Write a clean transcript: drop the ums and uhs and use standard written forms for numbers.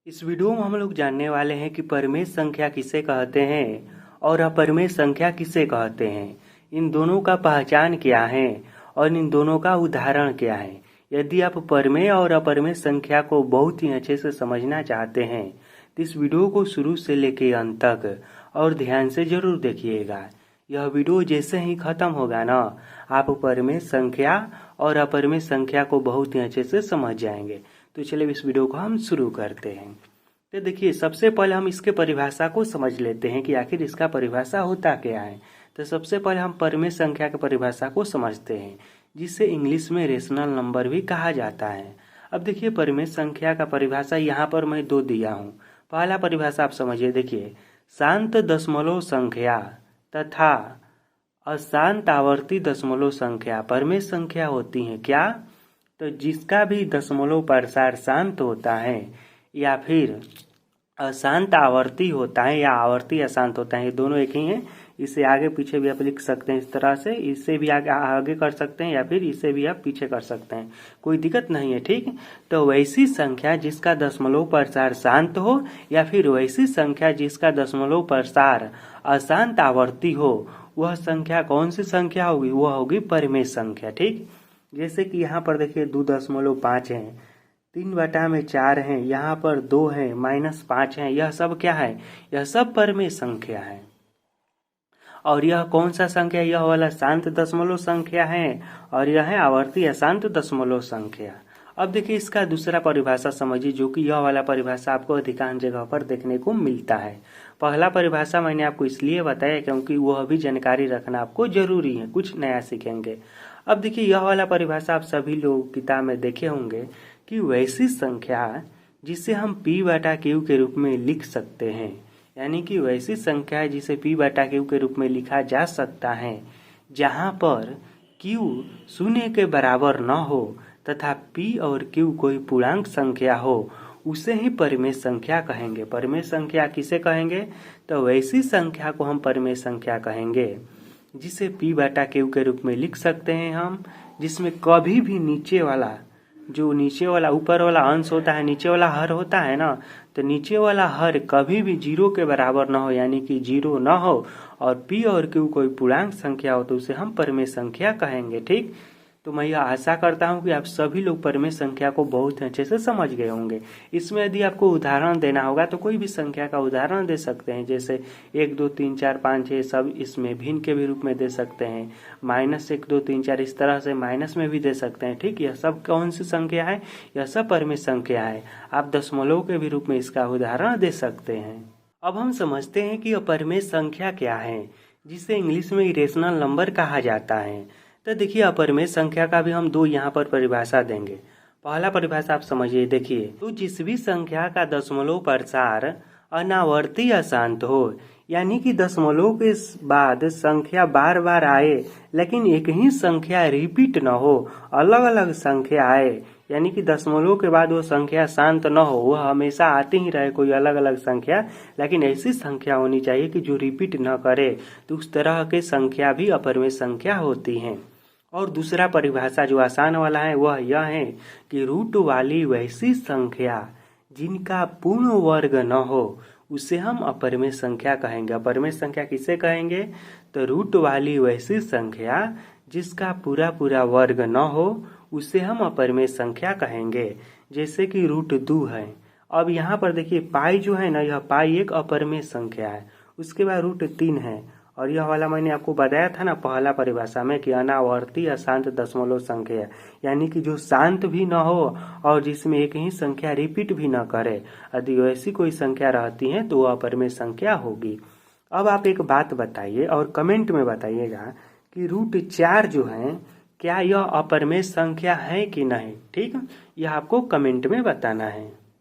इस वीडियो में हम लोग जानने वाले हैं कि परिमेय संख्या किसे कहते हैं और अपरिमेय संख्या किसे कहते हैं। इन दोनों का पहचान क्या है और इन दोनों का उदाहरण क्या है। यदि आप परिमेय और अपरिमेय संख्या को बहुत ही अच्छे से समझना चाहते हैं तो इस वीडियो को शुरू से लेकर अंत तक और ध्यान से जरूर देखिएगा। यह वीडियो जैसे ही खत्म होगा ना, आप परिमेय संख्या और अपरिमेय संख्या को बहुत ही अच्छे से समझ जाएंगे। तो चलिए इस वीडियो को हम शुरू करते हैं। तो देखिए, सबसे पहले हम इसके परिभाषा को समझ लेते हैं कि आखिर इसका परिभाषा होता क्या है। तो सबसे पहले हम परिमेय संख्या की परिभाषा को समझते हैं, जिसे इंग्लिश में रेशनल नंबर भी कहा जाता है। अब देखिए, परिमेय संख्या का परिभाषा यहाँ पर मैं दो दिया हूँ। पहला परिभाषा आप समझिए, देखिए, शांत दशमलव संख्या तथा अशांत आवर्ती दशमलव संख्या परिमेय संख्या होती है। क्या? तो जिसका भी दशमलव प्रसार शांत होता है या फिर अशांत आवर्ती होता है या आवर्ती अशांत होता है, ये दोनों एक ही हैं। इसे आगे पीछे भी आप लिख सकते हैं इस तरह से, इससे भी आगे कर सकते हैं या फिर इसे भी आप पीछे कर सकते हैं, कोई दिक्कत नहीं है। ठीक, तो वैसी संख्या जिसका दशमलव प्रसार शांत हो या फिर वैसी संख्या जिसका दशमलव प्रसार अशांत आवर्ती हो, वह संख्या कौन सी संख्या होगी? वह होगी परिमेय संख्या। ठीक, जैसे कि यहाँ पर देखिए 2.5 है, 3/4 है, यहाँ पर 2 है, -5 है, यह सब क्या है? यह सब परिमेय संख्या है। और यह कौन सा संख्या? यह वाला शांत दशमलव संख्या है और यह है आवर्ती अशांत दशमलव संख्या। अब देखिए इसका दूसरा परिभाषा समझिए, जो कि यह वाला परिभाषा आपको अधिकांश जगह पर देखने को मिलता है। पहला परिभाषा मैंने आपको इसलिए बताया क्योंकि वह भी जानकारी रखना आपको जरूरी है, कुछ नया सीखेंगे। अब देखिए, यह वाला परिभाषा आप सभी लोग किताब में देखे होंगे कि वैसी संख्या जिसे हम P/Q के रूप में लिख सकते हैं, यानी कि वैसी संख्या जिसे P/Q के रूप में लिखा जा सकता है जहां पर Q 0 के बराबर न हो तथा P और Q कोई पूर्णांक संख्या हो, उसे ही परिमेय संख्या कहेंगे। परिमेय संख्या किसे कहेंगे? तो वैसी संख्या को हम परिमेय संख्या कहेंगे जिसे P/Q के रूप में लिख सकते हैं हम, जिसमें कभी भी नीचे वाला ऊपर वाला अंश होता है, नीचे वाला हर होता है ना, तो नीचे वाला हर कभी भी 0 के बराबर न हो, यानी कि 0 न हो, और P और Q कोई पूर्णांक संख्या हो तो उसे हम परिमेय संख्या कहेंगे। ठीक, तो मैं यह आशा करता हूं कि आप सभी लोग परिमेय संख्या को बहुत अच्छे से समझ गए होंगे। इसमें यदि आपको उदाहरण देना होगा तो कोई भी संख्या का उदाहरण दे सकते हैं, जैसे 1 2 3 4 5 6 सब इसमें भिन्न के भी रूप में दे सकते हैं, -1 2 3 4 इस तरह से माइनस में भी दे सकते हैं। ठीक, यह सब कौन सी संख्या है? यह सब परिमेय संख्या है। आप दशमलव के भी रूप में इसका उदाहरण दे सकते हैं। अब हम समझते हैं कि अपरिमेय संख्या क्या है, जिसे इंग्लिश में इरेशनल नंबर कहा जाता है। तो देखिए, अपरिमेय संख्या का भी हम दो यहाँ पर परिभाषा देंगे। पहला परिभाषा आप समझिए, देखिए, तो जिस भी संख्या का दशमलव प्रसार अनावर्ती अशांत हो, यानी कि दशमलव के बाद संख्या बार बार आए लेकिन एक ही संख्या रिपीट न हो, अलग अलग संख्या आए, यानी कि दशमलव के बाद वो संख्या शांत न हो, वह हमेशा आती ही रहे कोई अलग अलग संख्या, लेकिन ऐसी संख्या होनी चाहिए कि जो रिपीट न करे, तो उस तरह के संख्या भी अपरिमेय संख्या होती हैं। और दूसरा परिभाषा जो आसान वाला है वह यह है कि रूट वाली वैसी संख्या जिनका पूर्ण वर्ग न हो, उसे हम अपरिमेय संख्या कहेंगे। अपरिमेय संख्या किसे कहेंगे? तो रूट वाली वैसी संख्या जिसका पूरा वर्ग न हो, उसे हम अपरिमेय संख्या कहेंगे। जैसे कि √2 है। अब यहाँ पर देखिए, पाई जो है ना, यह पाई एक अपरिमेय संख्या है। उसके बाद √3 है, और यह वाला मैंने आपको बताया था ना पहला परिभाषा में कि अनावर्ती अशांत दशमलव संख्या, यानी कि जो शांत भी न हो और जिसमें एक ही संख्या रिपीट भी न करे, यदि वैसी कोई संख्या रहती है तो वह अपरिमेय संख्या होगी। अब आप एक बात बताइए और कमेंट में बताइएगा कि √4 जो है, क्या यह अपरिमेय संख्या है कि नहीं? ठीक, यह आपको कमेंट में बताना है।